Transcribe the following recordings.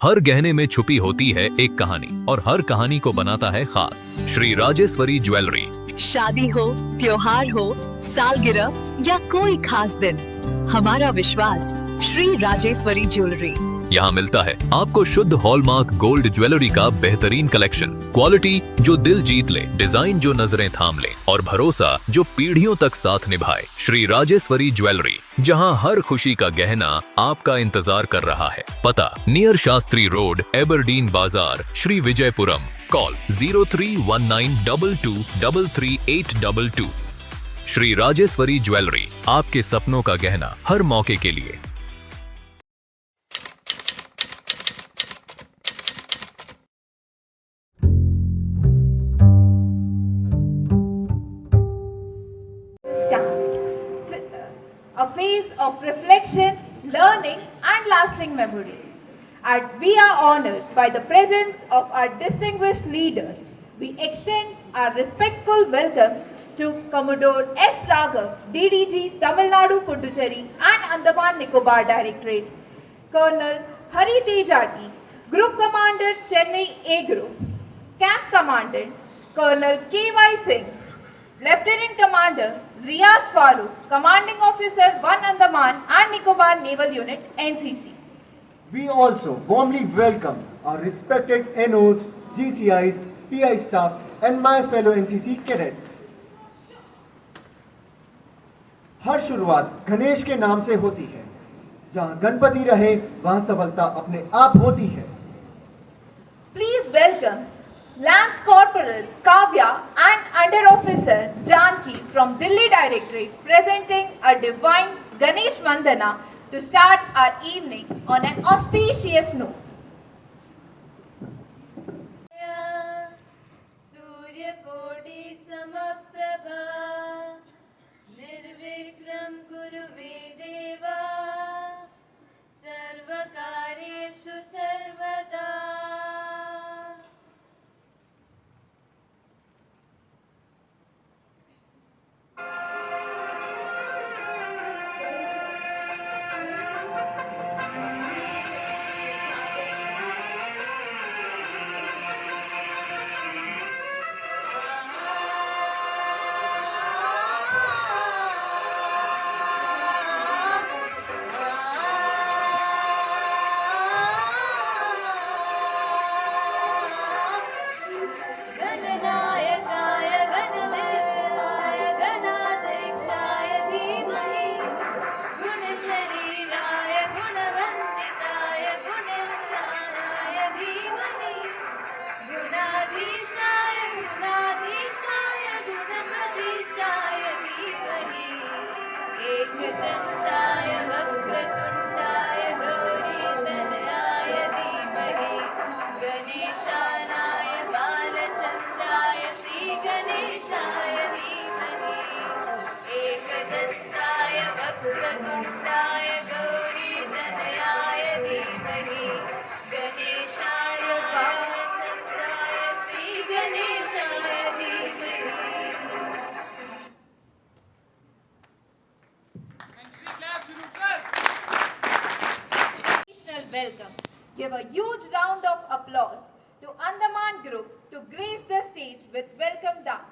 हर गहने में छुपी होती है एक कहानी और हर कहानी को बनाता है खास। श्री राजेश्वरी ज्वेलरी। शादी हो, त्योहार हो, सालगिरह या कोई खास दिन, हमारा विश्वास श्री राजेश्वरी ज्वेलरी। यहाँ मिलता है आपको शुद्ध हॉलमार्क गोल्ड ज्वेलरी का बेहतरीन कलेक्शन, क्वालिटी जो दिल जीत ले, डिजाइन जो नजरें थाम ले और भरोसा जो पीढ़ियों तक साथ निभाए। श्री राजेश्वरी ज्वेलरी, जहाँ हर खुशी का गहना आपका इंतजार कर रहा है। पता नियर शास्त्री रोड, एबरडीन बाजार, श्री विजयपुरम। कॉल 031922333822। श्री राजेश्वरी ज्वेलरी, आपके सपनों का गहना हर मौके के लिए। A phase of reflection, learning and lasting memories. And we are honored by the presence of our distinguished leaders. We extend our respectful welcome to Commodore S. Raghav, DDG, Tamil Nadu, Puducherry and Andaman Nicobar Directorate, Colonel Hari Tejati, Group Commander, Chennai A Group, Camp Commandant, Colonel K.Y. Singh, Lieutenant Commander Riaz Farooq, Commanding Officer 1 Andaman and Nicobar Naval Unit, NCC. We also warmly welcome our respected NOs, GCIs, PI staff and my fellow NCC cadets. हर शुरुआत गणेश के नाम से होती है। जहाँ गणपति रहे वहाँ सफलता अपने आप होती है। Please welcome Lance Corporal Kavya and Under Officer Janki from Delhi Directorate, presenting a divine Ganesh Vandana to start our evening on an auspicious note. Surya Koti Samaprabha Nirvikram Guruve Deva Sarvakareshu Sarvada. एकदन्ताय वक्रतुण्डाय गौरीतनयाय धीमहि गणेशानाय बालचन्द्राय श्रीगणेशाय धीमहि एकदन्ताय वक्रतुण्डाय गौरीतनयाय धीमहि गणेशाय बालचन्द्राय श्रीगणेशाय धीमहि। Welcome. Give a huge round of applause to Andaman Group to grace the stage with welcome dance.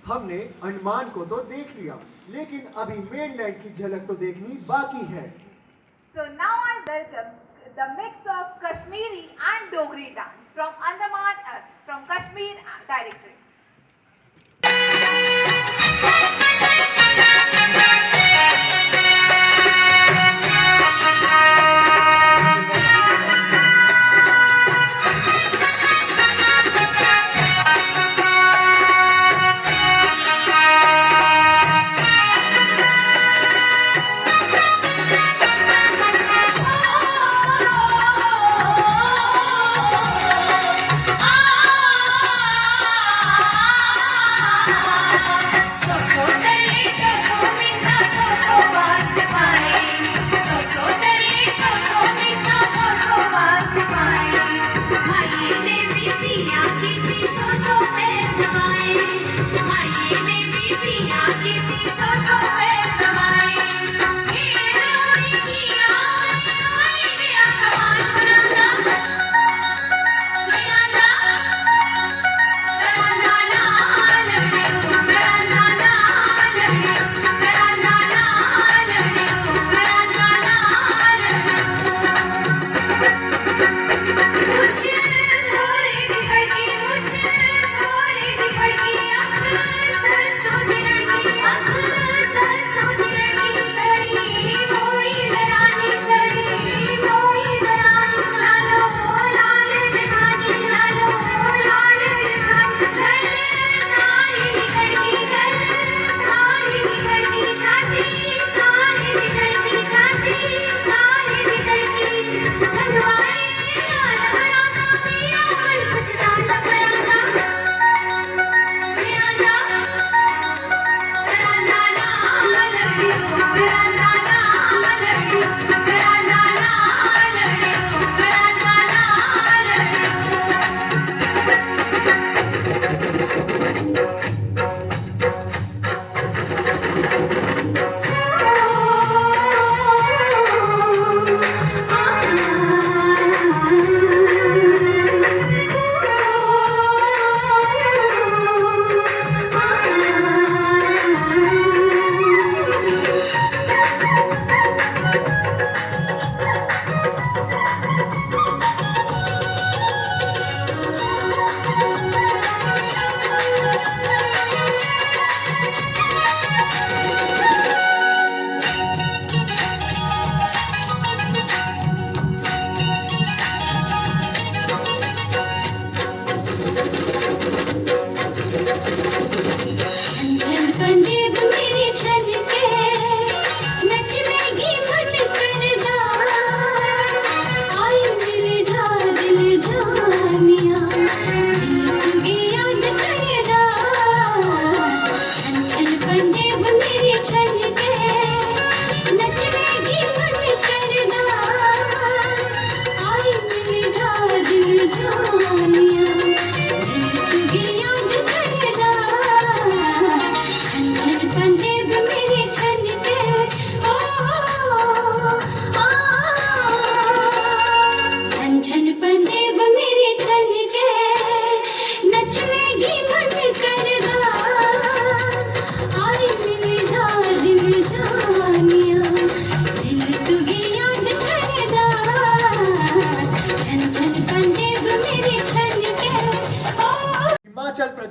हमने अंडमान को तो देख लिया, लेकिन अभी मेनलैंड की झलक तो देखनी बाकी है। So now I welcome the mix of Kashmiri and Dogri dance from Andaman, from Kashmir Directorate. ah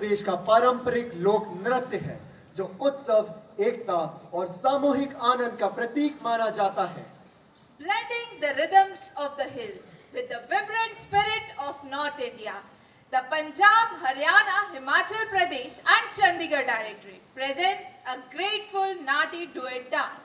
प्रदेश का पारंपरिक लोक नृत्य है जो उत्सव, एकता और सामूहिक आनंद का प्रतीक माना जाता है। Blending the rhythms of the hills with the vibrant spirit of North India, the Punjab, Haryana, Himachal Pradesh and Chandigarh Directorate presents a grateful Nati duet dance.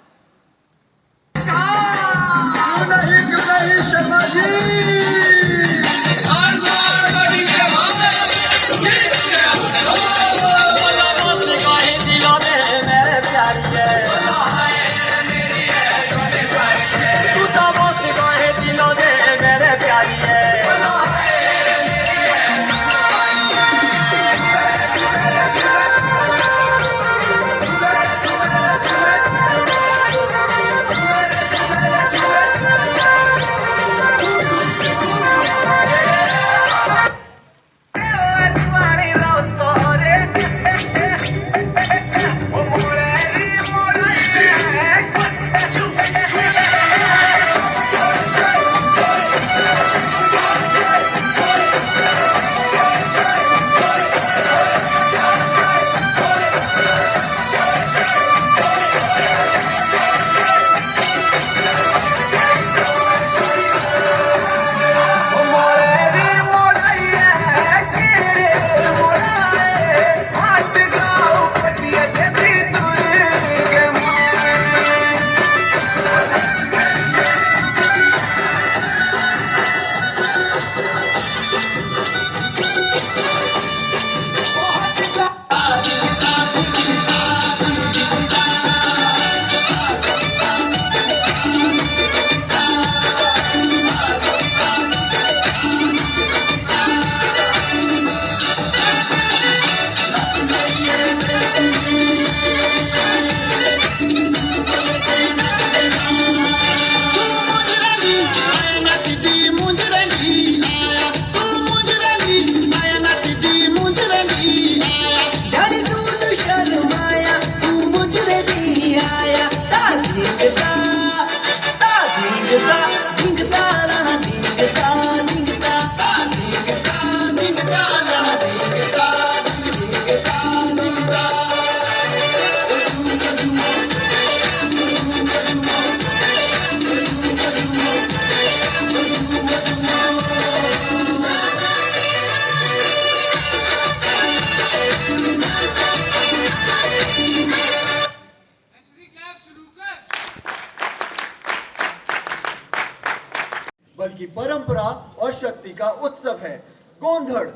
बल्कि परंपरा और शक्ति का उत्सव है। गोंधड़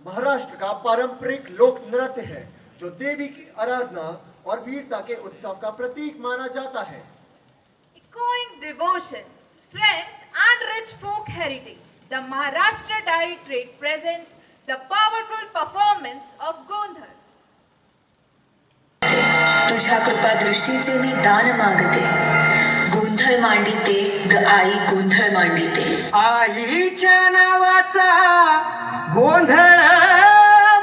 महाराष्ट्र का पारंपरिक लोक नृत्य है जो देवी की आराधना और वीरता के उत्सव का प्रतीक माना जाता है। Echoing devotion, strength and rich folk heritage, the Maharashtra Directorate presents the powerful performance of Gondhar. तुझ्या कृपा दृष्टीचे मी दान मागते, गोंधळ मांडिते ग आई, गोंधळ मांडिते. आईच्या नावाचा गोंधळ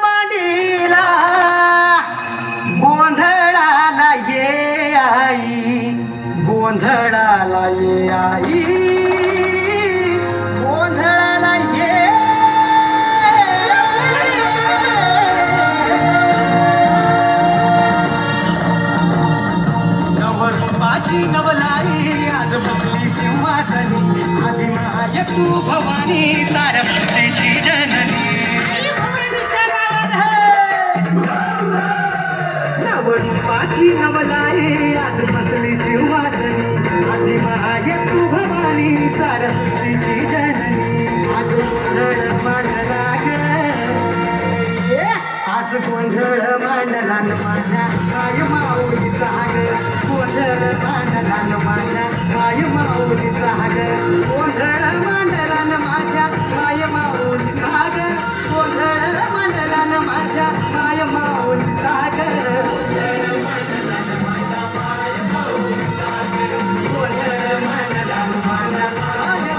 मांडीला, गोंधळाला ये आई, गोंधळाला ये आई, गोंधळाला ये. नवरूपाची नवलाई आज बसली सिंहासनी, आदिमाय तू भवानी सारस्वतीची जननी. नवरूपाची नवलाई आज बसली सिंहासनी, आदिमाय तू भवानी सारस्वतीची जननी. आज गोंधळ मांडला ग, आज गोंधळ मांडला न माझ्या काय माऊलीचा ग, गोंधळ मांडला न माझ्या काय माऊलीचा ग, गोंधळ मांडला न माझ्या काय माऊलीचा ग, गोंधळ मांडला न माझ्या काय माऊलीचा ग, गोंधळ मांडला न माझ्या काय माऊलीचा ग, गोंधळ मांडला न माझ्या काय.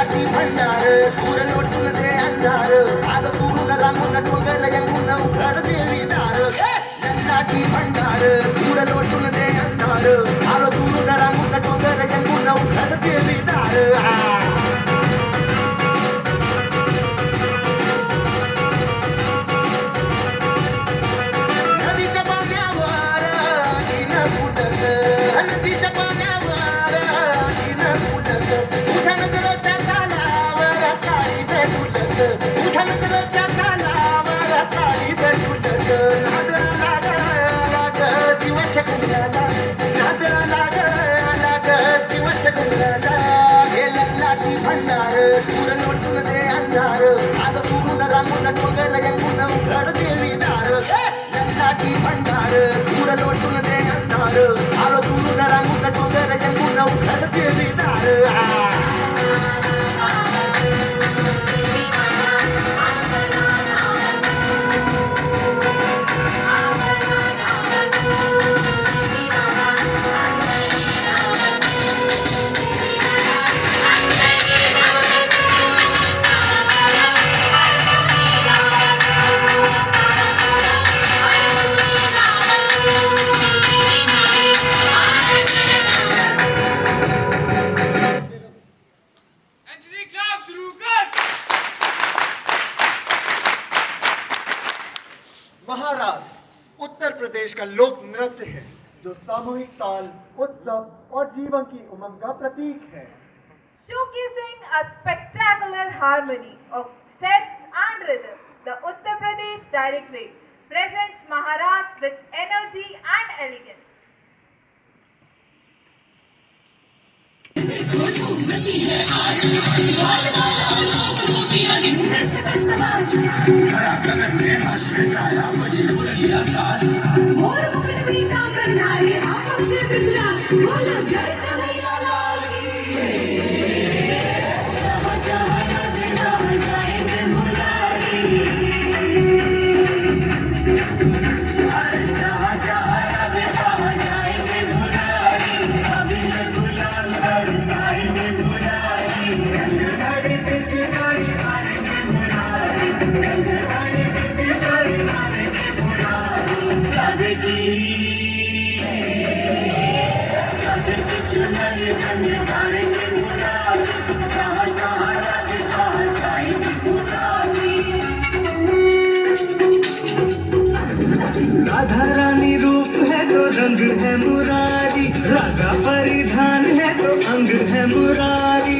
लाठी भंडार दूर लोटून दे अंधार आग दुरून रांगून डोंगर यंगून उघड देवी दार लाठी भंडार दूर लोटून दे अंधार आग दुरून रांगून डोंगर यंगून उघड देवी दार नदीच्या पाण्यावर इन फुटत नदीच्या पाण्यावर इन फुटत तुझ्या नजरेच्या तालावर काळी झुलत तुझ्या नजरेच्या तालावर काळी झुलत नादर लाग जीवाच्या गुंडाला नादर लाग जीवाच्या गुंडाला हे लाठी भंडार दूर लोटून दे अंधार आग दुरून रांगून डोंगर यंगून उघड देवी दार लाठी भंडार दूर लोटून दे अंधार आग दुरून रांगून डोंगर यंगून उघड देवी दार महारास उत्तर प्रदेश का लोक नृत्य है जो सामूहिक ताल उत्सव और जीवन की उमंग का प्रतीक है Showcasing a spectacular harmony of steps and rhythm, the Uttar Pradesh Directorate presents Maharashtra with energy and elegance. Radha Rani रूप है तो रंग है मुरारी रागा परिधान है तो अंग है मुरारी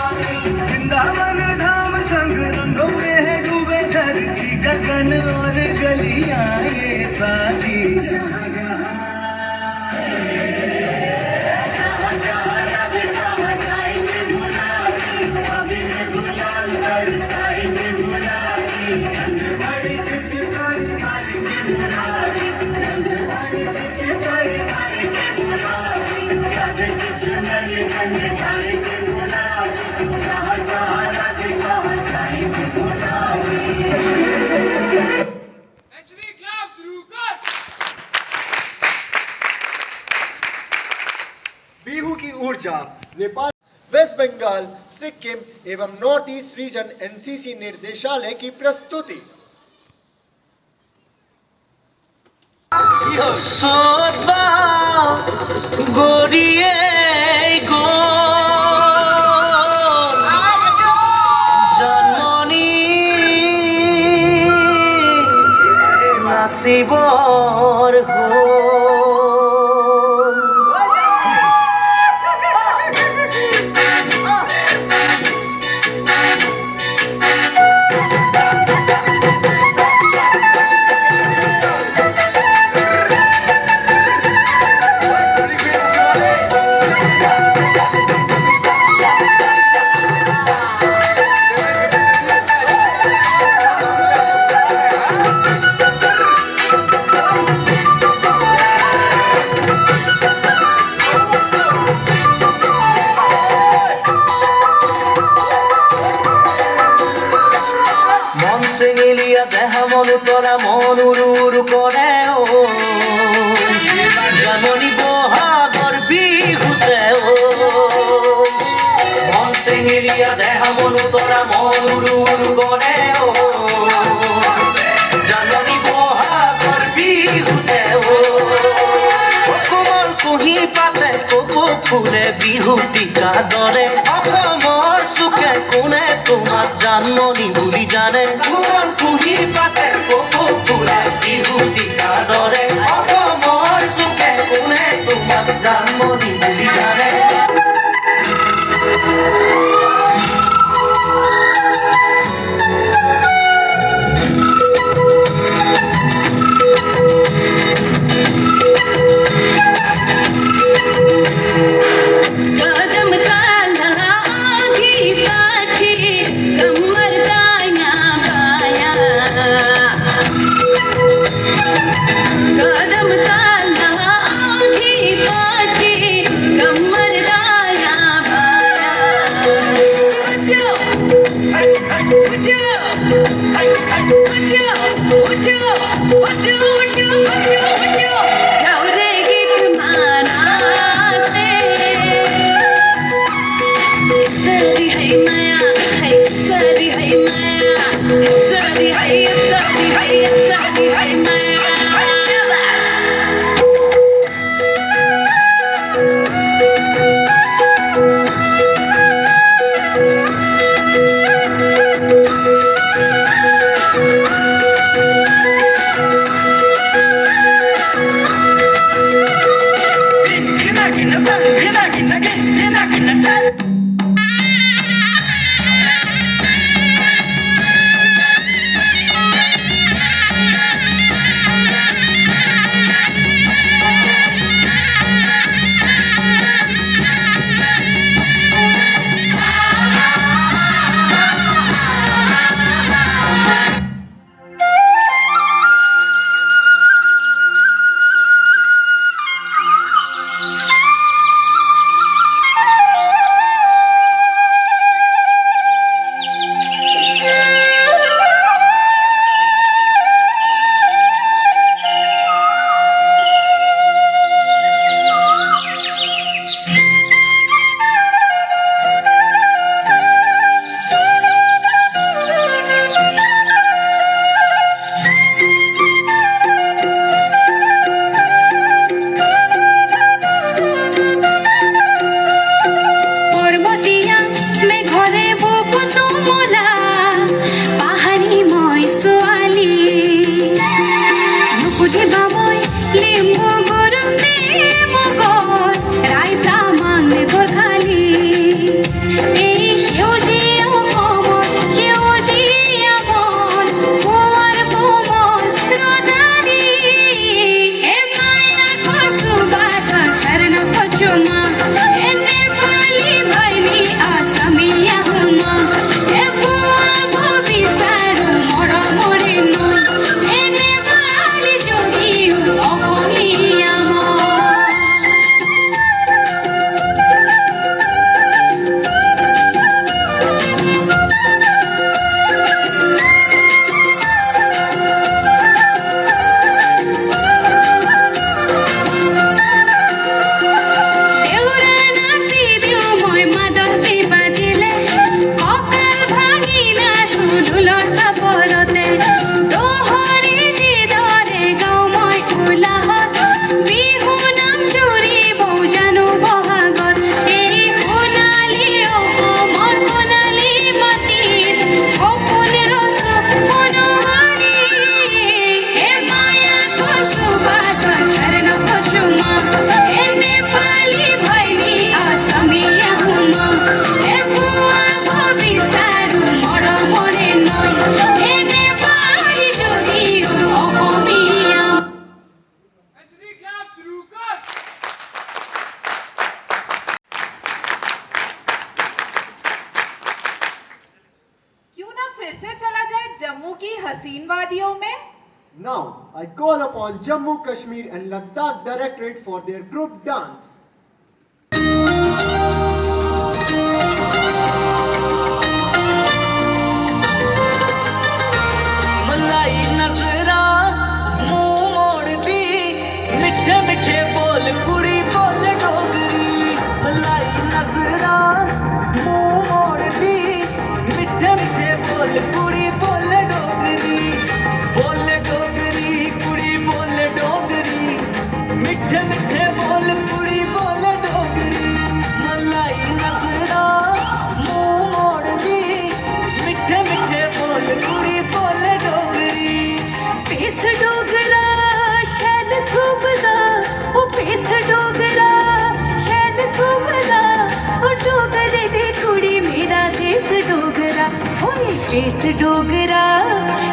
वृंदावन धाम संग रंगों में है डूबे धरती गगन और गलियां ये सारी बिहू की ऊर्जा नेपाल वेस्ट बंगाल सिक्किम एवं नॉर्थ ईस्ट रीजन एनसीसी निर्देशालय की प्रस्तुति सोदा गोरिए गो जननी नासिबर हो ও জননী বহাগর বিহুতে ও মন চেঙেৰিয়া দেহা মনু তৰা মন উৰু উৰু কৰে ও জননী বহাগৰ বিহুতে ও কোমল কুহি পাতে কপৌ ফুলে বিহুতিকা দৰে অসমৰ চুকে কোনে তোমাক জানমণি বুলি জানে কোমল কুহি পাতে কপৌ ফুলে বিহুতিকা দৰে অসমৰ চুকে কোনে তোমাক জানমণি বুলি জানে कदम चाला आगे पाछे कमर दाया बाया कदम चाला आगे पाछे कमर दाया बाया बच्चों जाओ रे गीत माना से सरी है माया है सरी है माया सरी है सरी है सरी है माया Now, I call upon Jammu, Kashmir and Ladakh Directorate for their group dance. मलाई नजरा मुंह मोड़ मिठे मिठे बोल कुड़ी बोले डोगरी मलाई नजरा मुंह मोड़ दी मिठे मिठे बोल कुड़ी बोले डोगरी पेस डोगरा शैल सूबदा ओ पेस डोगरा शैल सूबदा ओ डोगरे दी कुड़ी मेरा देस डोगरा ओए पेस डोगरा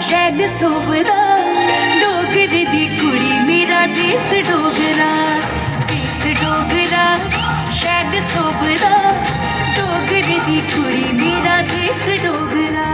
शैल सूबदा डोगरे दी कुड़ी मेरा देस डोगरा पेस डोगरा शैल सूबदा डोगरे दी कुड़ी मेरा देस Dogra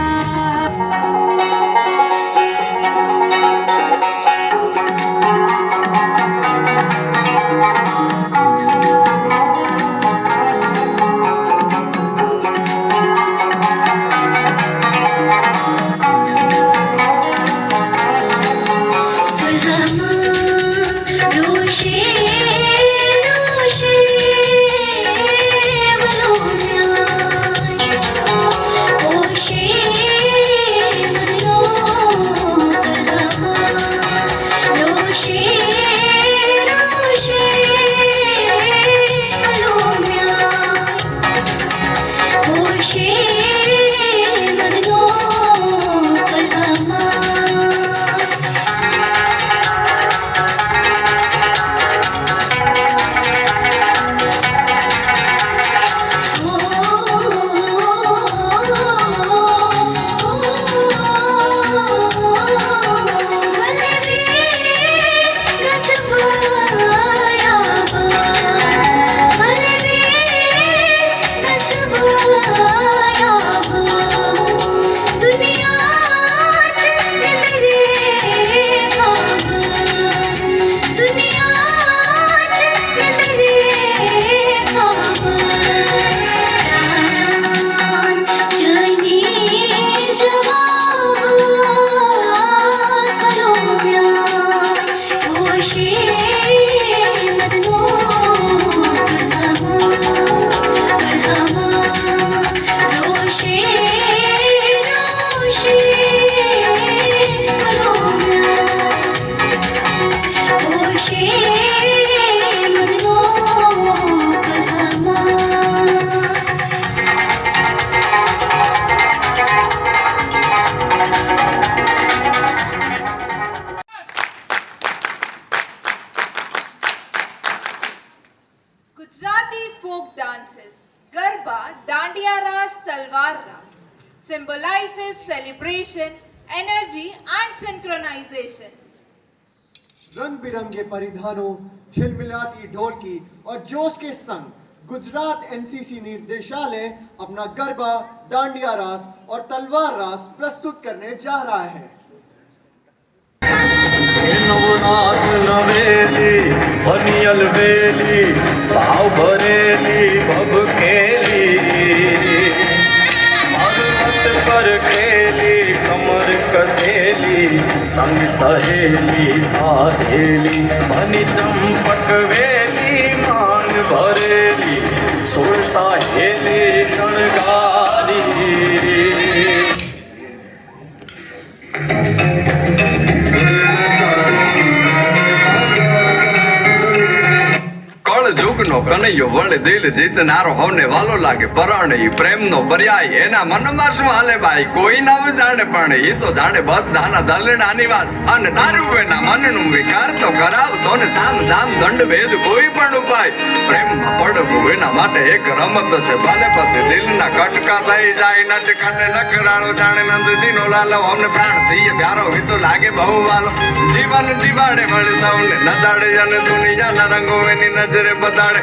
Gujarati folk dances, Garba, Dandiya Ras, Talwar Ras, symbolizes celebration, energy and synchronization. रंग बिरंगे परिधानों, झिलमिलाती ढोलकी और जोश के संग गुजरात एनसीसी निर्देशालय अपना गरबा, डांडिया रास और तलवार रास प्रस्तुत करने जा रहा है। नवनाथ नवेली बनियल वेली भाव भरेली भभकेली पर्वत पर खेली कमर कसेली संग सहेली साहेली बनी चंपक वेली मान भरेली सुर साहेली शणगारी जुगनो कन्हैयो वळे दिल जीतनारो होने वालो लागे पराणे प्रेम नो पर्याय एना मन में शुं हाले भाई कोई ना जाने पण ई तो जाने बधाना दलडानी वात अने तारू एना मन नु विकार तो कराव तो ने साम दाम दंड भेद कोई पण उपाय प्रेम में पड़वो एना माटे एक रमत छे बाले पछी दिल ना कटका लई जाय नट कने नकराळो जाने नंदजी नो लालो हमने प्राण थई प्यारो ही तो लागे बहु वालो जीवन जीवाड़े बड़े सौने नजाड़े जन दुनिया ना रंगो एनी नजरे बताड़े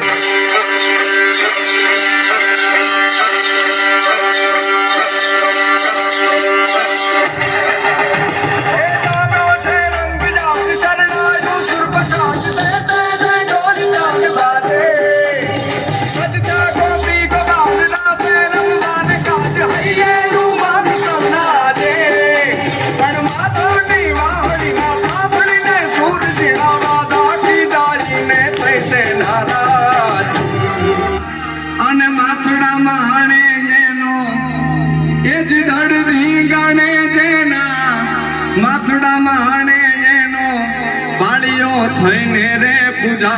माथड़ा माने एनो बालियो थईने रे बुझा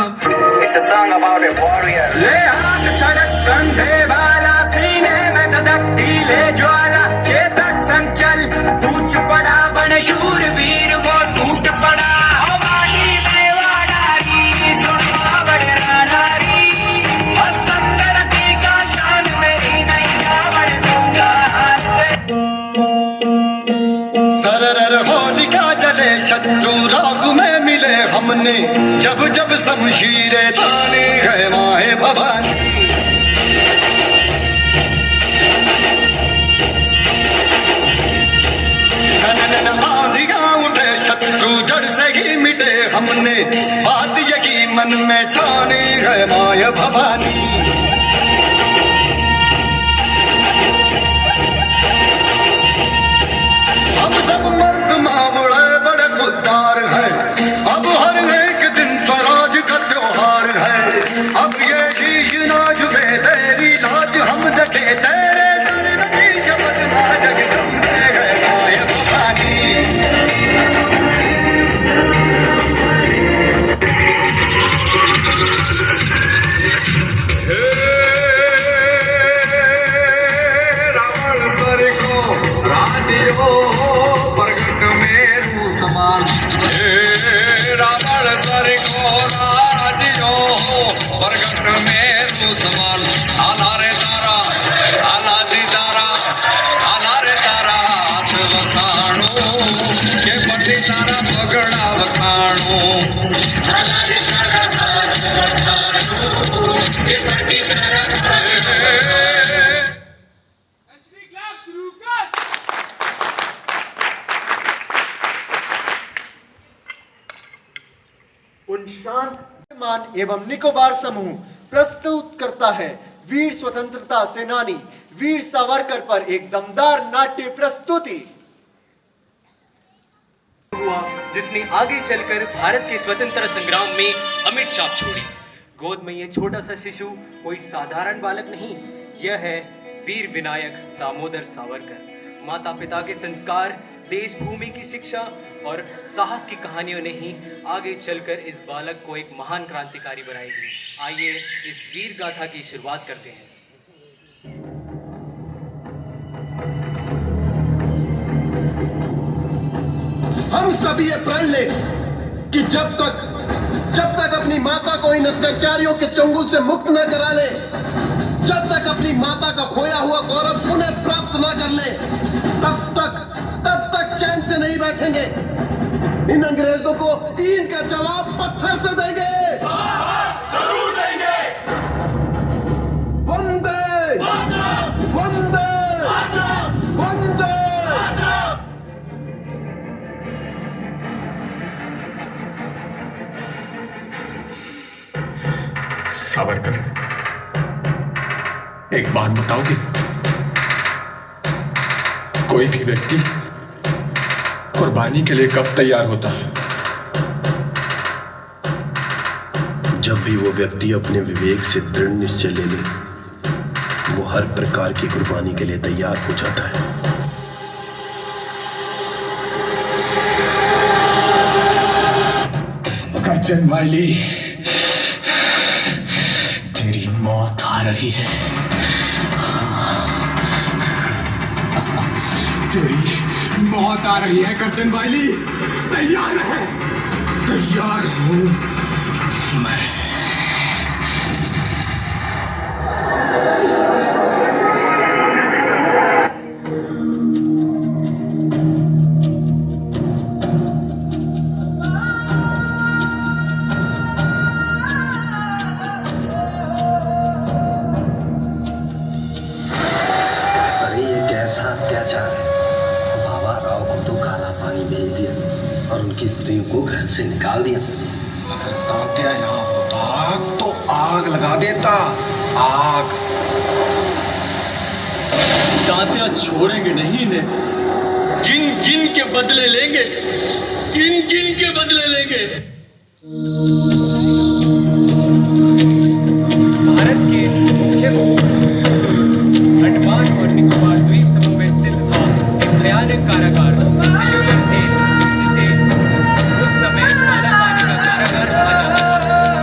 It's a song about a warrior ले हाथ सड़क कंधे वाला सीने में धधकती ले ज्वाला चेतक संचल कूच पड़ा बन शूर वीर वो टूट पड़ा हमारी देवाडारी सुना बड़े रानारी हस्तक तरक्की का शान मेरी नैया बढ़ दूंगा सरर होलिका जले शत्रु राग में मिले हमने जब जब शमशीरें ताने है माहे भवानी आंधियां उठे शत्रु जड़ से ही मिटे हमने बात यही मन में ठानी है माया भवानी अब सब मर्द मावड़े बड़े खुददार है अब हर एक दिन स्वराज का त्योहार है अब ये शीश ना झुके तेरी लाज हम रखे तेरे दर की जबत ना जगदम्बे है माया भवानी रावण सर को राजियो प्रगट मेरू समान रावण सर को राजियो प्रगट मेरू समान आला रे तारा आला दी तारा आला रे तारा हाथ वखाणो के पटी तारा पगड़ा वखाणो आला रे तारा हाथ वखाणो के पटी तारा उन शांत मान एवं निकोबार समूह प्रस्तुत करता है वीर स्वतंत्रता सेनानी वीर सावरकर पर एक दमदार नाट्य प्रस्तुति हुआ जिसने आगे चलकर भारत के स्वतंत्रता संग्राम में अमिट छाप छोड़ी। गोद में यह छोटा सा शिशु कोई साधारण बालक नहीं, यह है वीर विनायक दामोदर सावरकर। माता पिता के संस्कार, देश भूमि की शिक्षा और साहस की कहानियों ने ही आगे चलकर इस बालक को एक महान क्रांतिकारी बनाएगी। आइए इस वीर गाथा की शुरुआत करते हैं। हम सभी ये प्रण ले कि जब तक अपनी माता को इन अत्याचारियों के चंगुल से मुक्त न करा ले, जब तक अपनी माता का खोया हुआ गौरव पुनः प्राप्त न कर ले, तब तक चैन से नहीं बैठेंगे। इन अंग्रेजों को इनका जवाब पत्थर से देंगे। जरूर देंगे। वंदे वंदे वंदे। सावरकर, एक बात बताओगे? कोई भी व्यक्ति कुर्बानी के लिए कब तैयार होता है? जब भी वो व्यक्ति अपने विवेक से दृढ़ निश्चय ले ले, वो हर प्रकार की कुर्बानी के लिए तैयार हो जाता है। कर्जन माइली, तेरी मौत आ रही है। तेरी मौत आ रही है कर्जन वाली। तैयार है, तैयार हूं मैं। अरे ये कैसा अत्याचार है। बाबा राव को तो काला पानी भेज दिया और उनकी स्त्रियों को घर से निकाल दिया। अगर तात्या यहाँ होता तो आग लगा देता। आग। तात्या छोड़ेंगे नहीं इन्हें। गिन गिन के बदले लेंगे, गिन गिन के बदले लेंगे। भारत के मुख्य अंडमान और निकोबार द्वीप समूह में स्थित था एक भयानक कारागार थे, जिसे उस समय काला पानी का कारागार कहा जाता था।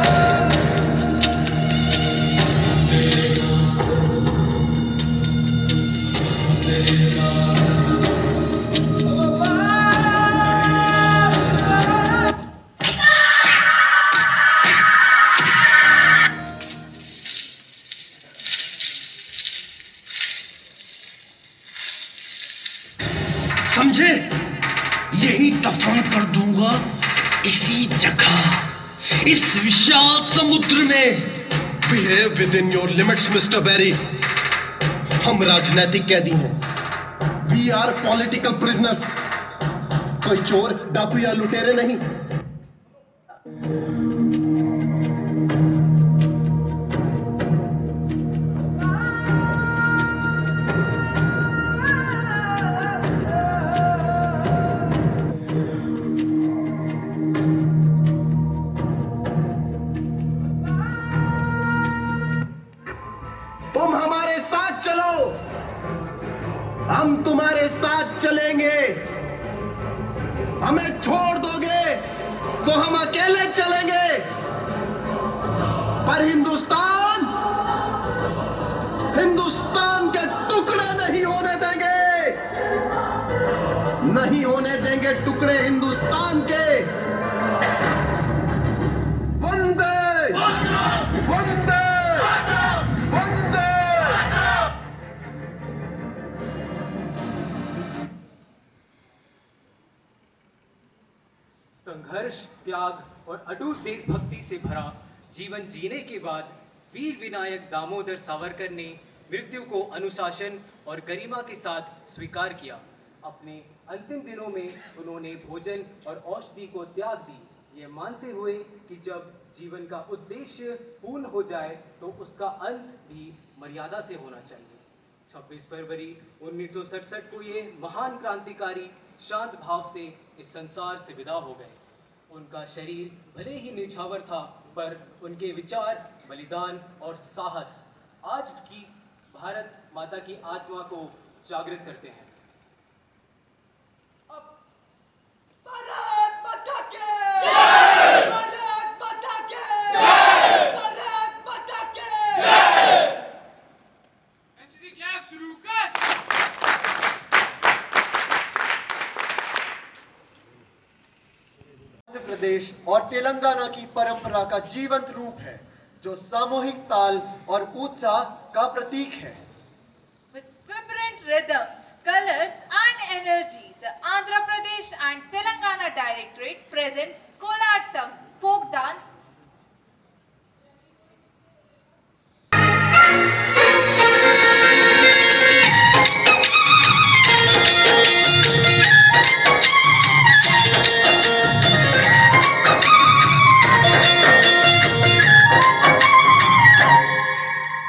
इसी जगह, इस विशाल समुद्र में। Behave within your limits, Mr. Barry. हम राजनीतिक कैदी हैं। We are political prisoners. कोई चोर, डाकू या लुटेरे नहीं। तुम हमारे साथ चलो, हम तुम्हारे साथ चलेंगे। हमें छोड़ दोगे तो हम अकेले चलेंगे, पर हिंदुस्तान के टुकड़े नहीं होने देंगे, नहीं होने देंगे टुकड़े हिंदुस्तान के। वंदे वंदे वंदे। संघर्ष, त्याग और अटूट देशभक्ति से भरा जीवन जीने के बाद वीर विनायक दामोदर सावरकर ने मृत्यु को अनुशासन और गरिमा के साथ स्वीकार किया। अपने अंतिम दिनों में उन्होंने भोजन और औषधि को त्याग दी, ये मानते हुए कि जब जीवन का उद्देश्य पूर्ण हो जाए तो उसका अंत भी मर्यादा से होना चाहिए। 26 फरवरी 1967 को ये महान क्रांतिकारी शांत भाव से इस संसार से विदा हो गए। उनका शरीर भले ही निछावर था, पर उनके विचार, बलिदान और साहस आज की भारत माता की आत्मा को जागृत करते हैं। भारत माता की जय! भारत माता की जय! भारत माता की जय! एनसीसी क्लैप शुरू कर। मध्य प्रदेश और तेलंगाना की परंपरा का जीवंत रूप है, जो सामूहिक ताल और उत्साह का प्रतीक है। With vibrant rhythms, colors and energy, the Andhra Pradesh and Telangana Directorate presents Kolattam folk dance.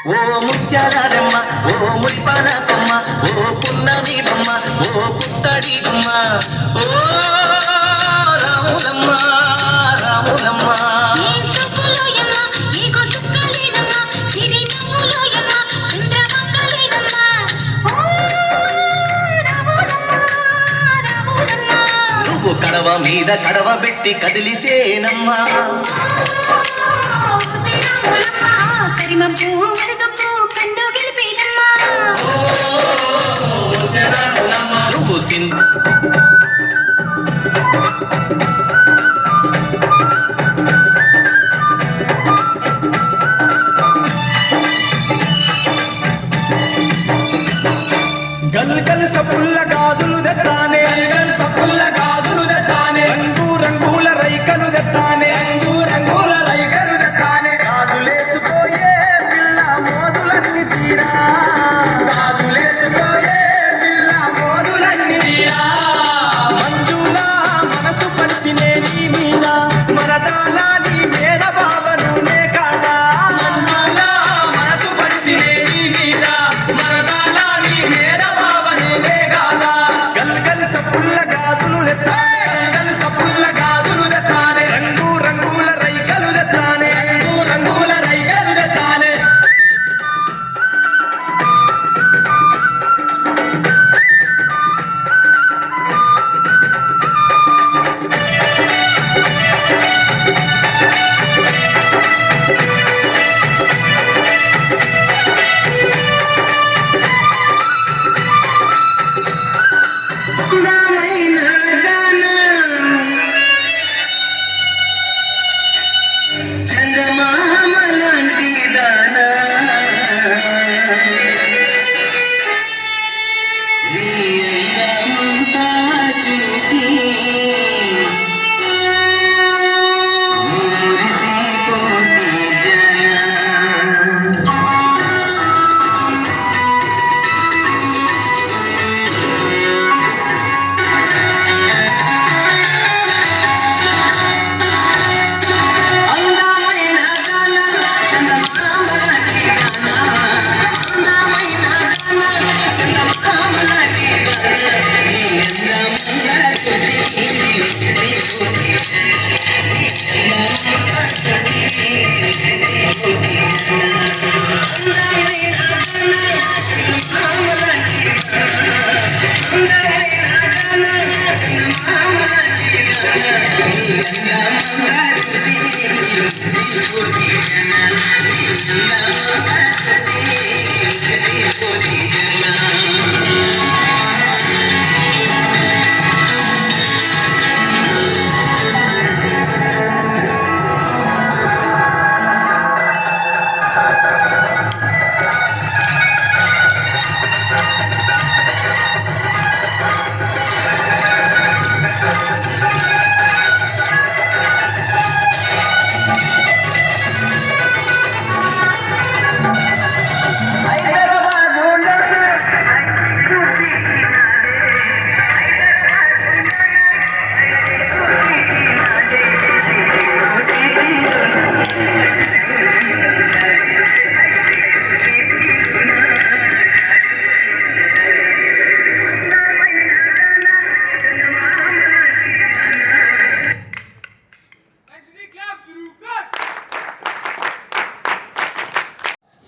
ఓ ముత్యాలమ్మ, ఓ మురిపాల కొమ్మ, ఓ పున్నమి బొమ్మ, ఓ పుత్తడి గుమ్మ, ఓ రాములమ్మ రాములమ్మ। నువ్వు కడవ మీద కడవ పెట్టి కదిలితేనమ్మా, నువ్వు సింధు గల్ గల్ సపుల్ల గాజులు దెత్తానే, గల్ సపుల్ల గాజులు దెత్తానే, రంగు రంగుల రైకలు దెత్తానే, రంగు రంగుల రైకలు దెత్తానే, గాజులేసుకోయే పిల్ల మోదులన్నీ తీరా, గాజులేసుకోయే పిల్ల మోదులన్నీ తీరా,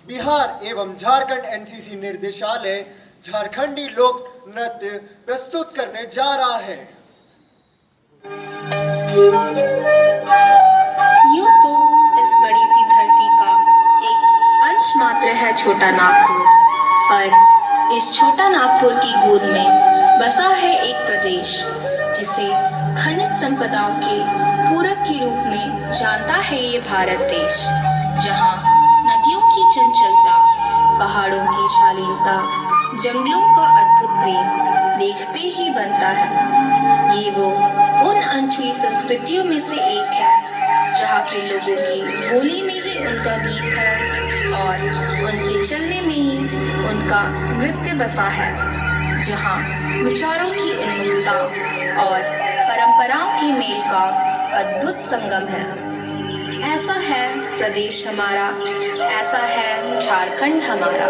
बिहार एवं झारखंड एनसीसी निर्देशालय झारखंडी लोक नृत्य प्रस्तुत करने जा रहा है। यूं तो इस बड़ी सी धरती का एक अंश मात्र है छोटा नागपुर, पर इस छोटा नागपुर की गोद में बसा है एक प्रदेश जिसे खनिज संपदाओं के पूरक के रूप में जानता है ये भारत देश, जहां नदियों की चंचलता, पहाड़ों की शालीनता, जंगलों का अद्भुत प्रेम देखते ही बनता है। ये वो उन अनछुई संस्कृतियों में से एक है जहाँ के लोगों की बोली में ही उनका गीत है और उनके चलने में ही उनका नृत्य बसा है, जहाँ विचारों की उन्मुखता और परंपराओं के मेल का अद्भुत संगम है। ऐसा है प्रदेश हमारा, ऐसा है झारखंड हमारा।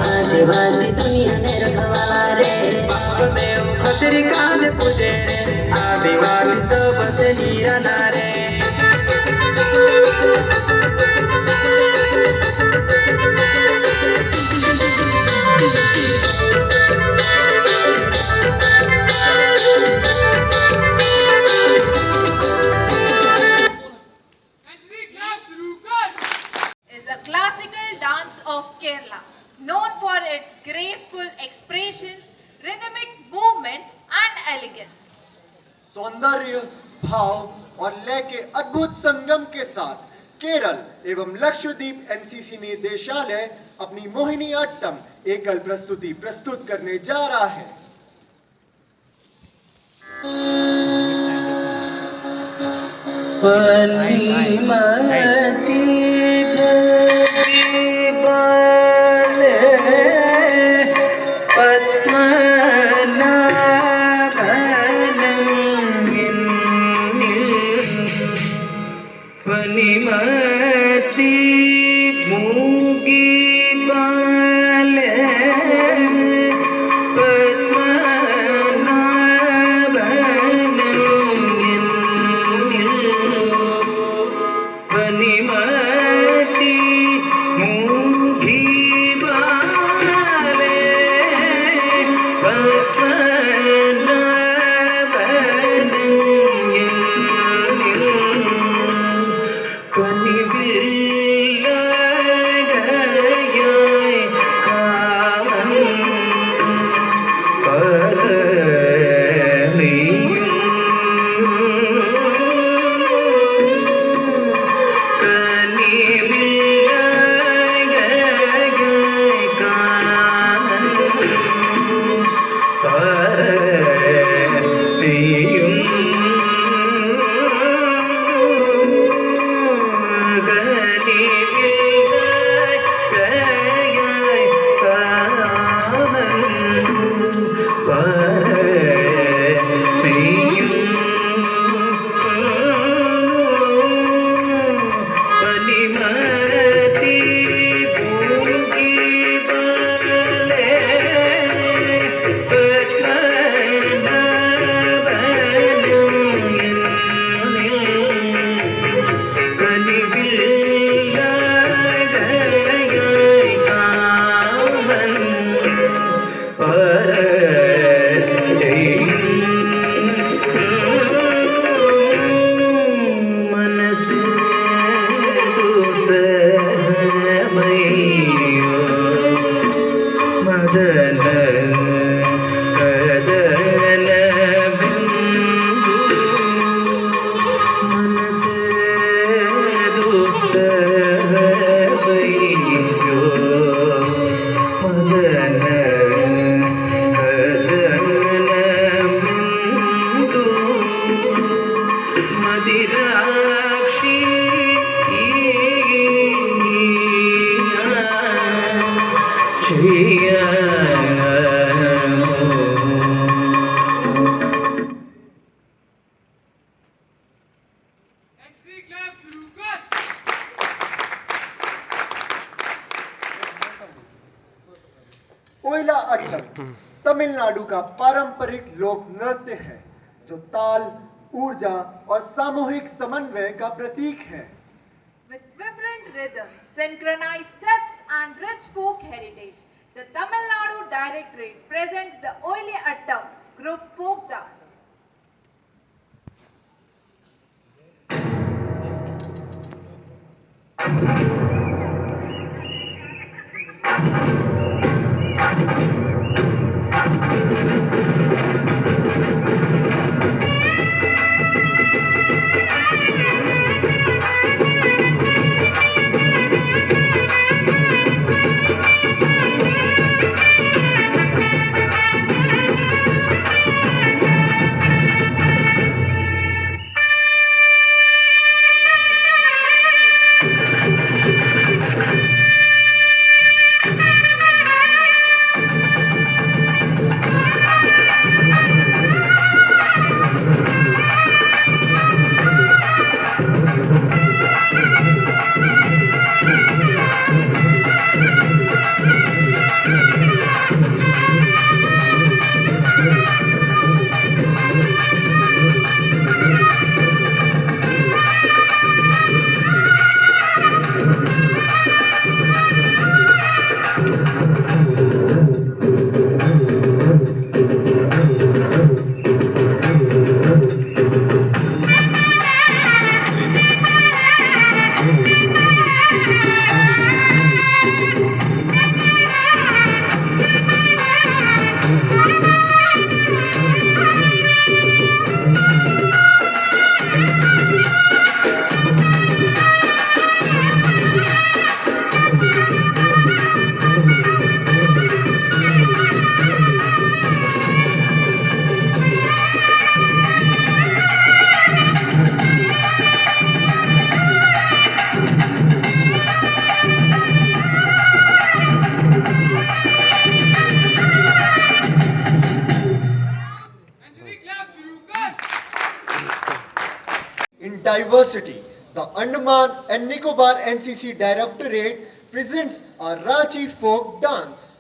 आदिवासी दुनिया ने रखवाला रे, देव खतरी काज पूजे रे, आदिवासी सबसे निराला रे। Is a classical dance of Kerala, known for its graceful expression सौंदर्य, भाव और लय के अद्भुत संगम के साथ केरल एवं लक्षद्वीप एनसीसी निदेशालय अपनी मोहिनी अट्टम एकल प्रस्तुति प्रस्तुत करने जा रहा है। ओइला अट्टम तमिलनाडु का पारंपरिक लोक नृत्य है जो ताल, ऊर्जा और सामूहिक समन्वय का प्रतीक है। With vibrant rhythm, synchronized steps and rich folk heritage, the Tamil Nadu Directorate presents the Oile Attam group folk dance. diversity. The Andaman and Nicobar NCC Directorate presents a Ranchi folk dance.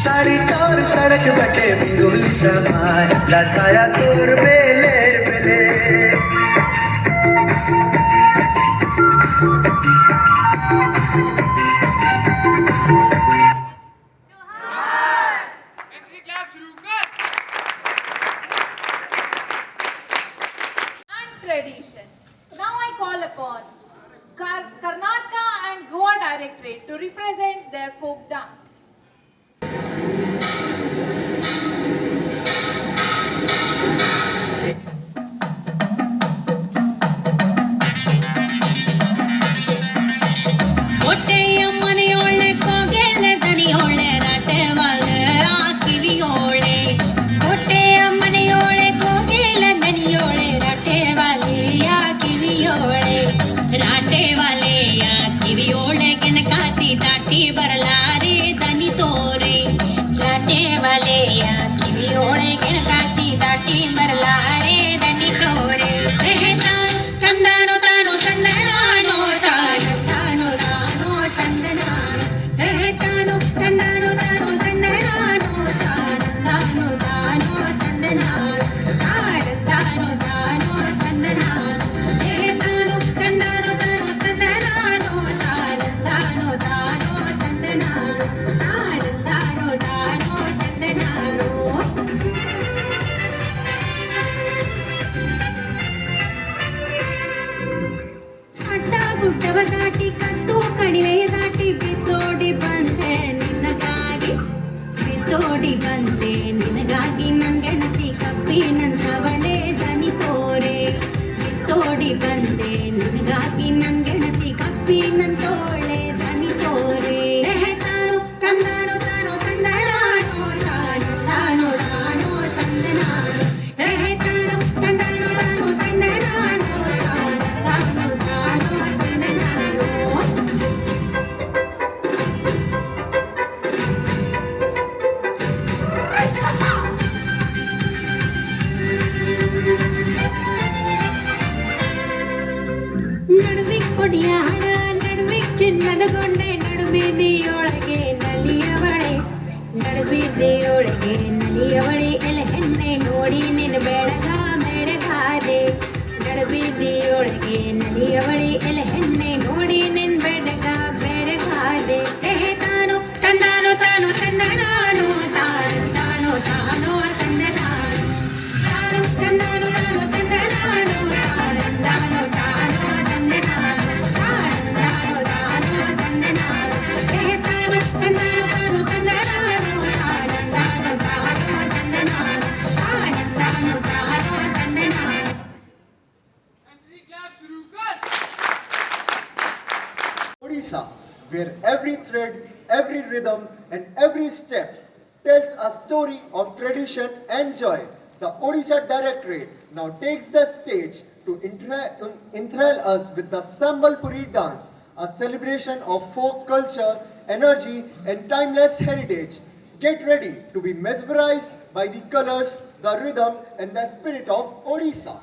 Sari तोर सड़क बटे बिरुल समाय लसाया तोर बेलेर बेले Tradition. Now I call upon Karnataka and Goa Directorate to represent their folk dance. ಓಡಿ ಬಂದೆ ನಿನಗಾಗಿ ನನ್ ಗೆಳತಿ ಕಪ್ಪಿನಂತವಳೆ ದನಿ ತೋರೆ ತೋಡಿ ಬಂದೆ ನಿನಗಾಗಿ where every thread, every rhythm, and every step tells a story of tradition and joy. The Odisha Directorate now takes the stage to enthrall us with the Sambalpuri dance, a celebration of folk culture, energy, and timeless heritage. Get ready to be mesmerized by the colors, the rhythm, and the spirit of Odisha.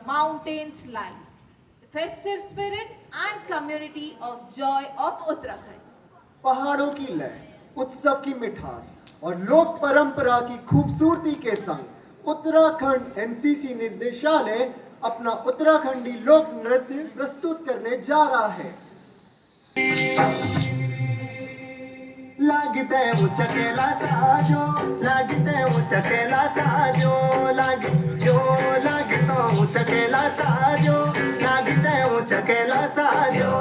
Mountains life, festive spirit and community of joy of Uttarakhand. पहाड़ों की लय, उत्सव की मिठास और लोक परंपरा की खूबसूरती के संग उत्तराखंड एनसीसी निर्देशालय अपना उत्तराखंडी लोक नृत्य प्रस्तुत करने जा रहा है। लागते चकेला साजो, लागते चकेला साजो, लागतो चकेला साजो, लागते चकेला साजो।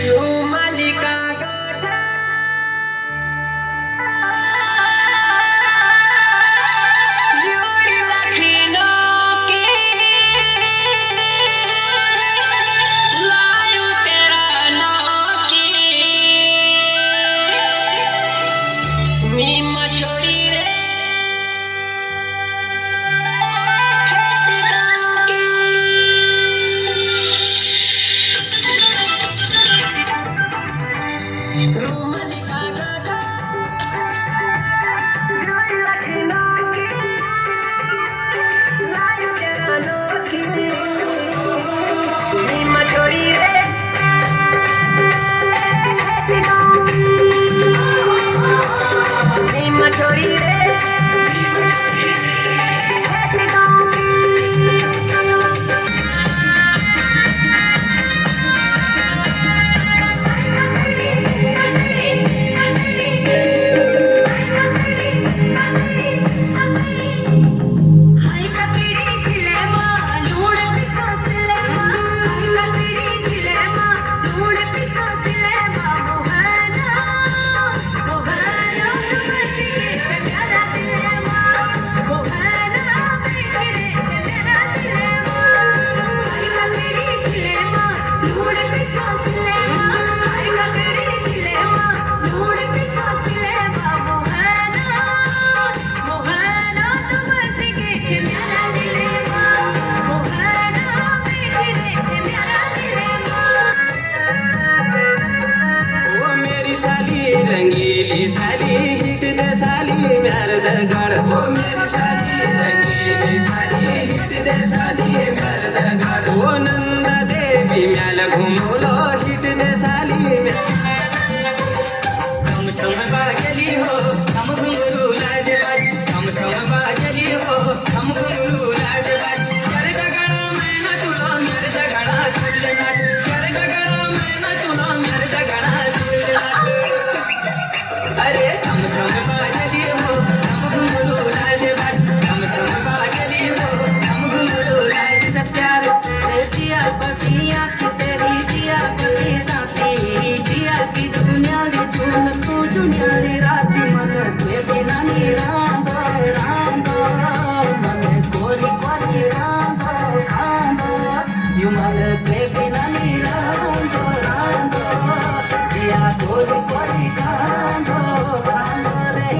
यो मालिका रंगीली साली हिट दे साली मर्द घर ओ नंद देवी म्याल घुमलो हिट दे साली छम छम बागली हो हम घुंगरू लाय दे छम छम बागली हो हम घुंगरू लाय दे कर गगड़ा में न तुला मेरे दगड़ा झूल नाच कर गगड़ा में न तुला मेरे दगड़ा झूल नाच अरे छम छम बागली हो हम घुंगरू लाय दे छम छम बागली हो हम घुंगरू लाय दे सब प्यार जिया बसिया की तेरी जिया बसिया तेरी जिया की दुनिया दी झूम तू दुनिया दी रात मन के बिना नी राम दो मन कोरी कोरी राम दो यू मन के बिना नी राम दो जिया कोरी कोरी राम दो रे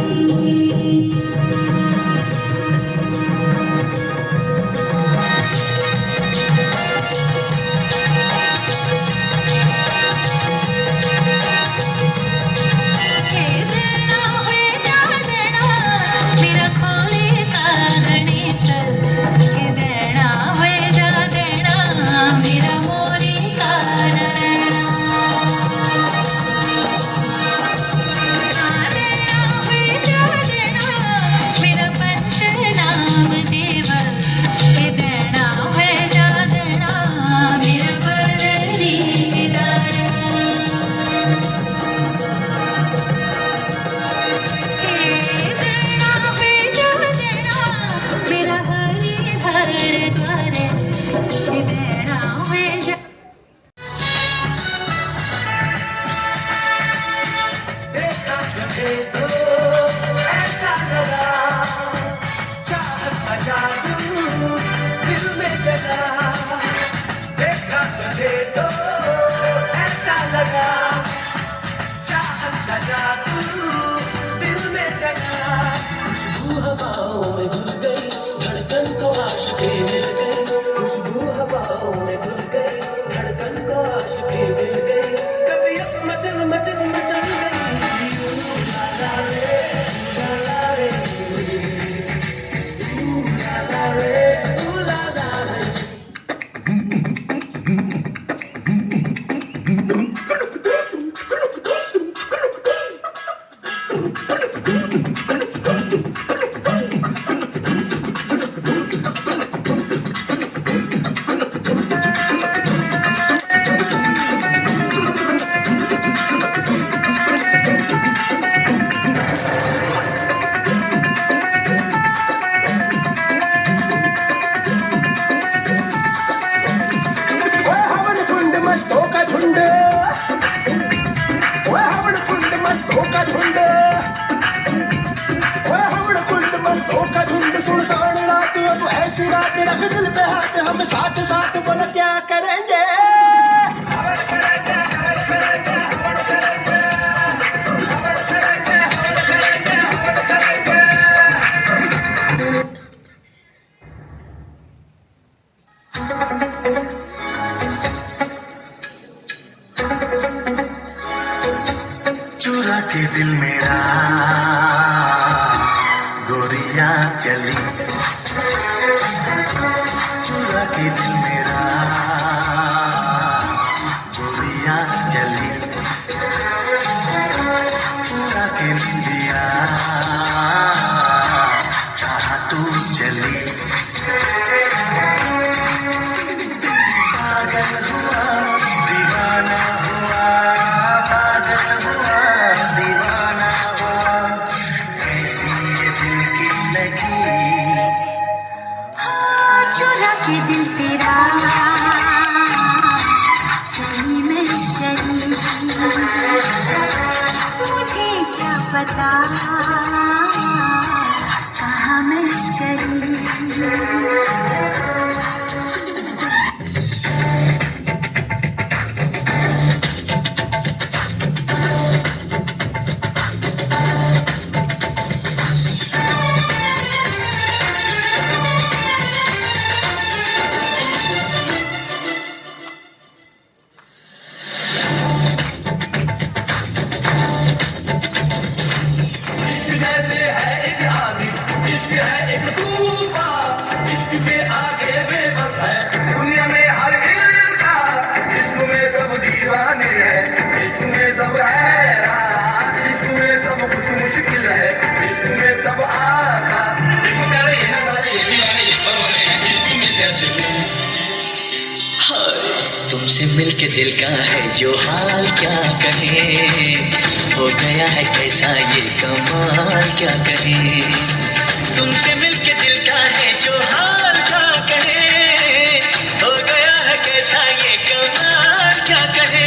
चुरा के दिल मेरा गोरिया चली चुरा के दिल मेरा गोरिया चली चुरा के दिल दिया कहाँ तू चली पागल हुआ दीवाना हुआ पागल हुआ दीवाना हुआ कैसी ये दिल की लगी चुरा के दिल तेरा चली मैं चली मुझे क्या पता कहाँ मैं चली इश्क जैसे है एक आदि इश्क है एक तू दिल का है जो हाल क्या कहे, हो गया है कैसा ये कमाल क्या कहे। तुमसे मिलके दिल का है जो हाल क्या कहे, हो गया है कैसा ये कमाल क्या कहे।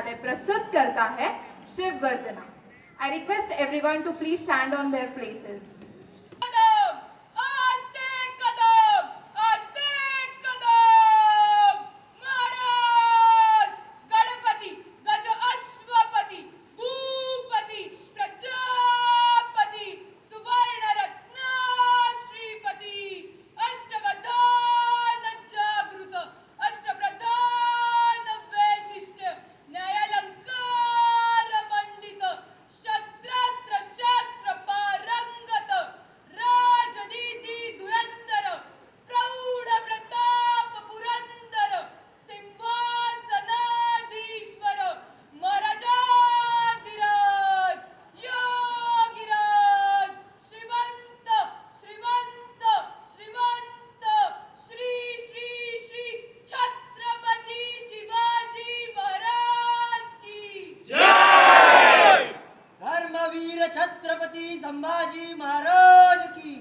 विद्यालय प्रस्तुत करता है शिव गर्जना। I request everyone to please stand on their places. Chhatrapati Sambhaji Maharaj की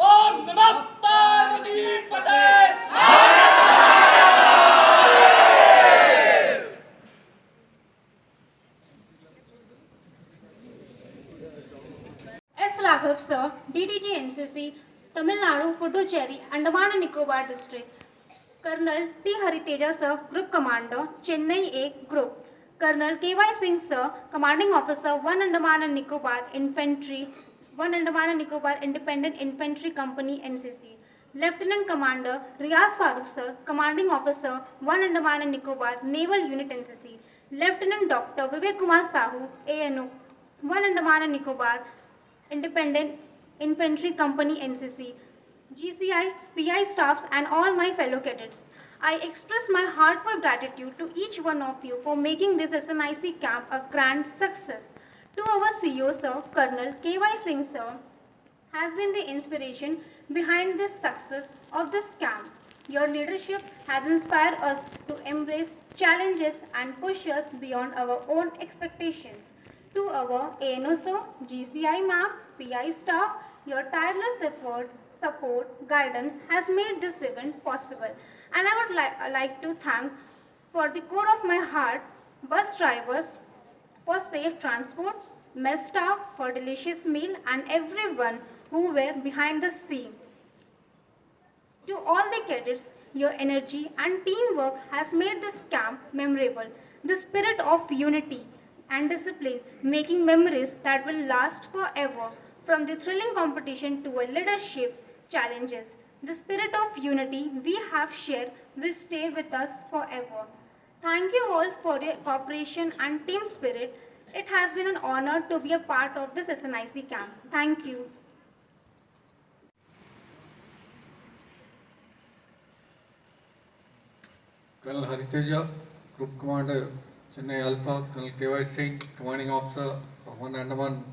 ओम नमः पार्वतीपते S. Raghav sir, DDG NCC, Tamil Nadu, Puducherry, Andaman and Nicobar district. Colonel T. Hariteja sir, Group Commander, Chennai A Group. Colonel K.Y. Singh sir, Commanding Officer, 1 Andaman and Nicobar Infantry, 1 Andaman and Nicobar Independent Infantry Company NCC. Lieutenant Commander Riaz Farooq sir, Commanding Officer, 1 Andaman and Nicobar Naval Unit NCC. Lieutenant Dr. Vivek Kumar Sahu, ANO, 1 Andaman and Nicobar Independent Infantry Company NCC, GCI, PI staffs and all my fellow cadets. I express my heartfelt gratitude to each one of you for making this SNIC camp a grand success. To our CEO sir, Colonel K.Y. Singh sir, has been the inspiration behind the success of this camp. Your leadership has inspired us to embrace challenges and push us beyond our own expectations. To our ANO sir, GCI ma'am, PI staff, your tireless effort, support, guidance has made this event possible. And I would like to thank for the core of my heart, bus drivers for safe transport, mess staff for delicious meal and everyone who were behind the scene. To all the cadets, your energy and teamwork has made this camp memorable. The spirit of unity and discipline, making memories that will last forever. From the thrilling competition to a leadership challenges, the spirit of unity we have shared will stay with us forever. Thank you all for your cooperation and team spirit. It has been an honor to be a part of this SNIC camp. Thank you. Colonel Hariteja, Group Commander, Chennai Alpha, Colonel K.Y. Singh, Commanding Officer of 1 Andaman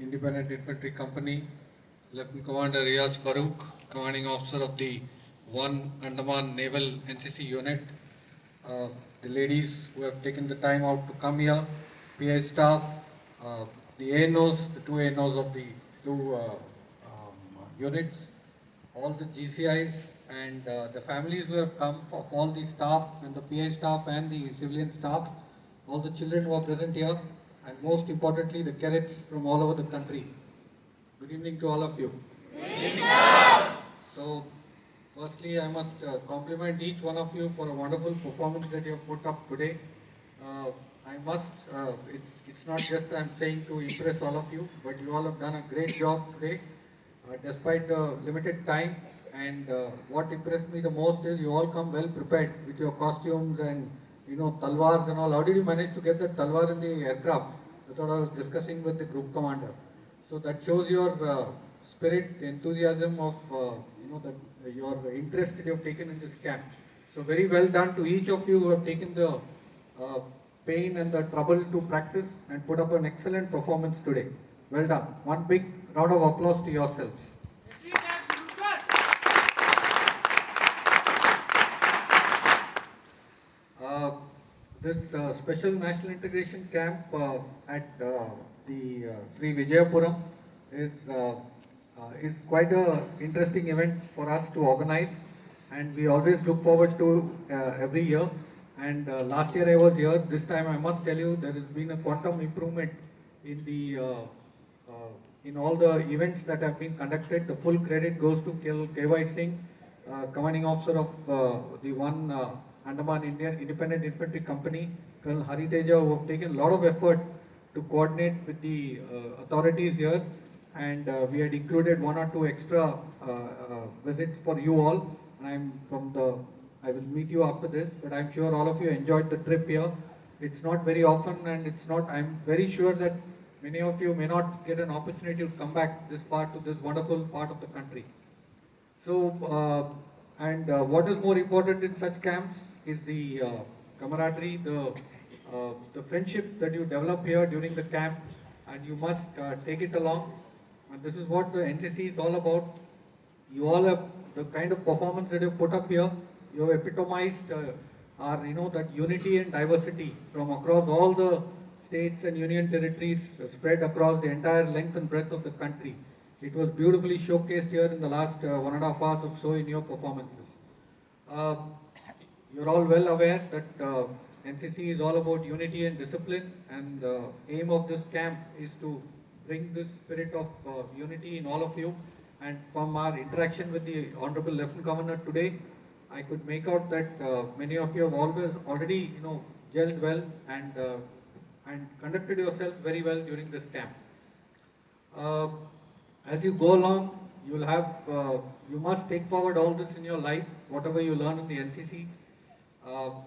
Independent Infantry Company, Lieutenant Commander Riaz Farooq, Commanding Officer of the 1 Andaman Naval NCC Unit, the ladies who have taken the time out to come here, PI staff, the ANOs, the 2 ANOs of the 2 units, all the GCIs and the families who have come, of all the staff and the PI staff and the civilian staff, all the children who are present here, and most importantly the cadets from all over the country. Good evening to all of you. So, firstly I must compliment each one of you for a wonderful performance that you have put up today. I must, it's not just I'm saying to impress all of you, but you all have done a great job today, despite the limited time. And what impressed me the most is you all come well prepared with your costumes and talwars and all. How did you manage to get the talwar in the aircraft? That's what I was discussing with the group commander. So that shows your spirit, the enthusiasm of your interest that you have taken in this camp. So very well done to each of you who have taken the pain and the trouble to practice and put up an excellent performance today. Well done. One big round of applause to yourselves. This special national integration camp at the Sri Vijayapuram is is quite a interesting event for us to organize, and we always look forward to every year. And last year I was here. This time I must tell you there has been a quantum improvement in the in all the events that have been conducted. The full credit goes to KY Singh, commanding officer of the one Andaman Indian Independent Infantry Company, Colonel Hari Teja, who have taken a lot of effort to coordinate with the authorities here, and we had included 1 or 2 extra visits for you all. And I will meet you after this, but I'm sure all of you enjoyed the trip here. It's not very often, and I'm very sure that many of you may not get an opportunity to come back this far to this wonderful part of the country. So, what is more important in such camps is the camaraderie, the friendship that you develop here during the camp, and you must take it along. And this is what the NCC is all about. You all have the kind of performance that you put up here. You have epitomized that unity and diversity from across all the states and union territories spread across the entire length and breadth of the country. It was beautifully showcased here in the last 1.5 hours or so in your performances. You're all well aware that NCC is all about unity and discipline, and the aim of this camp is to bring this spirit of unity in all of you. And from our interaction with the Honorable Lieutenant Governor today, I could make out that many of you have already gelled well and conducted yourselves very well during this camp. As you go along, you must take forward all this in your life, whatever you learn in the NCC.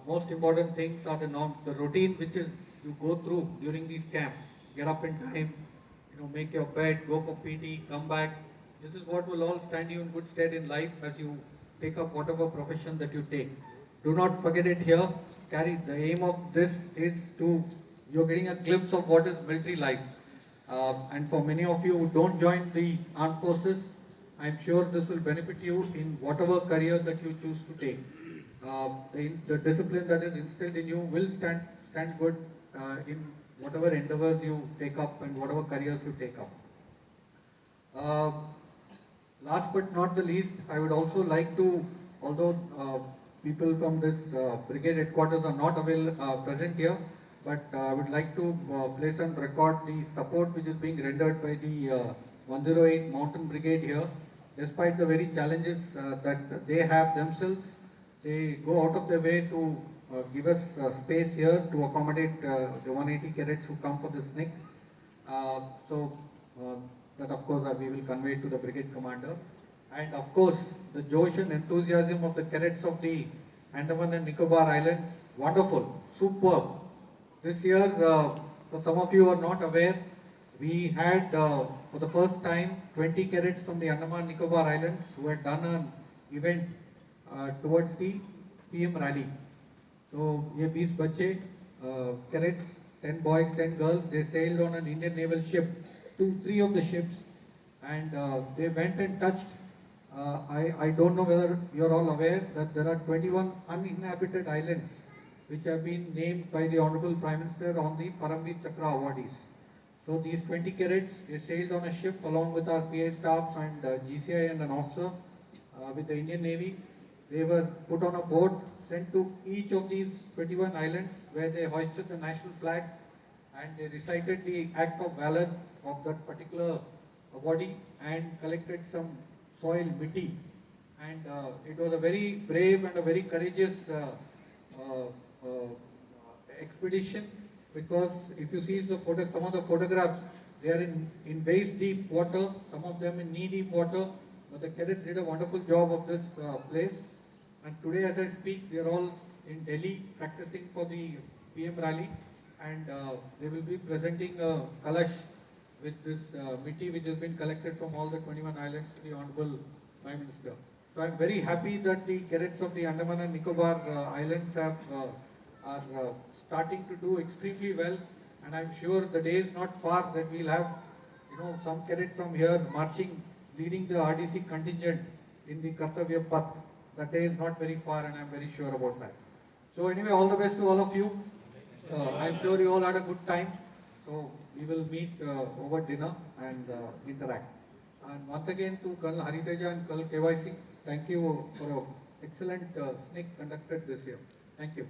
Most important things are the routine which is you go through during these camps. Get up in time, make your bed, go for PT, come back. This is what will all stand you in good stead in life as you take up whatever profession that you take. Do not forget it here. The aim of this is you're getting a glimpse of what is military life. And for many of you who don't join the armed forces, I'm sure this will benefit you in whatever career that you choose to take. The discipline that is instilled in you will stand good in whatever endeavors you take up and whatever careers you take up. Last but not the least, I would also like to, although people from this brigade headquarters are not present here, but I would like to place on record the support which is being rendered by the 108 Mountain Brigade here. Despite the very challenges that they have themselves, they go out of their way to give us space here to accommodate the 180 cadets who come for this SNCC. That of course we will convey to the brigade commander. And of course, the josh and enthusiasm of the cadets of the Andaman and Nicobar Islands, wonderful, superb. This year, for some of you who are not aware, we had for the first time 20 cadets from the Andaman and Nicobar Islands who had done an event towards the PM rally. So, ye 20 bache, cadets, 10 boys, 10 girls, they sailed on an Indian naval ship, 3 of the ships, and they went and touched. I don't know whether you're all aware that there are 21 uninhabited islands which have been named by the Honorable Prime Minister on the Paramveer Chakra awardees. So these 20 cadets, they sailed on a ship along with our PA staff and GCI and an officer with the Indian Navy. They were put on a boat, sent to each of these 21 islands where they hoisted the national flag and they recited the act of valor of that particular awardee and collected some soil mitti. And it was a very brave and a very courageous expedition, because if you see some of the photographs, they are in waist deep water, some of them in knee deep water, but the cadets did a wonderful job of this place. And today as I speak, they are all in Delhi practicing for the PM rally, and they will be presenting a kalash with this mitti which has been collected from all the 21 islands to the Honorable Prime Minister. So I am very happy that the cadets of the Andaman and Nicobar Islands are starting to do extremely well, and I am sure the day is not far that we will have some cadet from here marching, leading the RDC contingent in the Kartavya Path. That day is not very far, and I am very sure about that. So anyway, all the best to all of you. I am sure you all had a good time. So we will meet over dinner and interact. And once again to Colonel Hariteja and Colonel KYC, thank you for an excellent SNCC conducted this year. Thank you.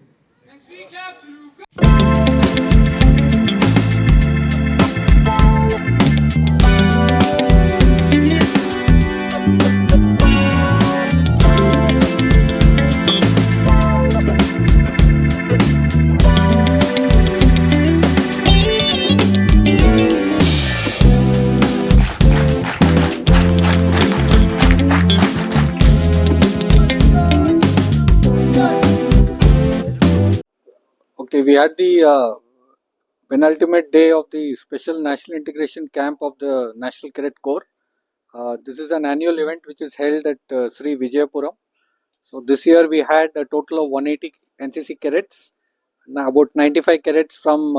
Okay, we had the penultimate day of the Special National Integration Camp of the National Cadet Corps. This is an annual event which is held at Sri Vijayapuram. So this year we had a total of 180 NCC cadets, about 95 cadets from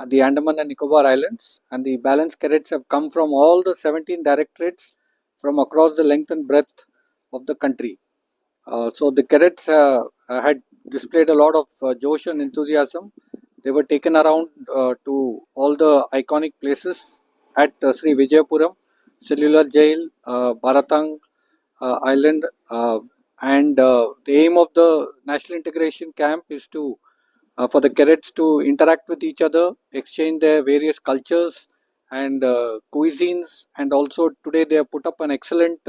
the Andaman and Nicobar Islands, and the balance cadets have come from all the 17 directorates from across the length and breadth of the country. So the cadets had displayed a lot of josh and enthusiasm. They were taken around to all the iconic places at Sri Vijayapuram, Cellular Jail, Baratang Island, and the aim of the National Integration Camp is to for the cadets to interact with each other, exchange their various cultures and cuisines, and also today they have put up an excellent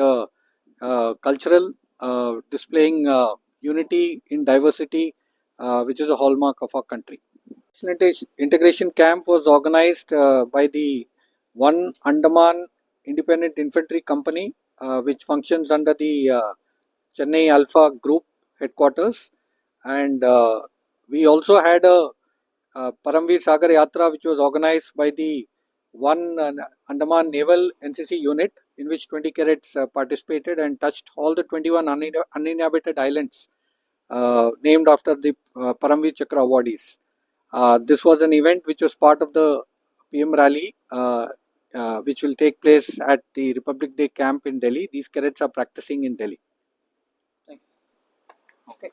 cultural displaying unity in diversity, which is a hallmark of our country. Integration camp was organized by the 1 Andaman Independent Infantry Company, which functions under the Chennai Alpha Group headquarters, and we also had a Paramveer Sagar Yatra, which was organized by the 1 Andaman Naval NCC unit, in which 20 cadets participated and touched all the 21 uninhabited islands named after the Paramveer Chakra awardees. This was an event which was part of the PM rally, which will take place at the Republic Day camp in Delhi. These cadets are practicing in Delhi. Okay.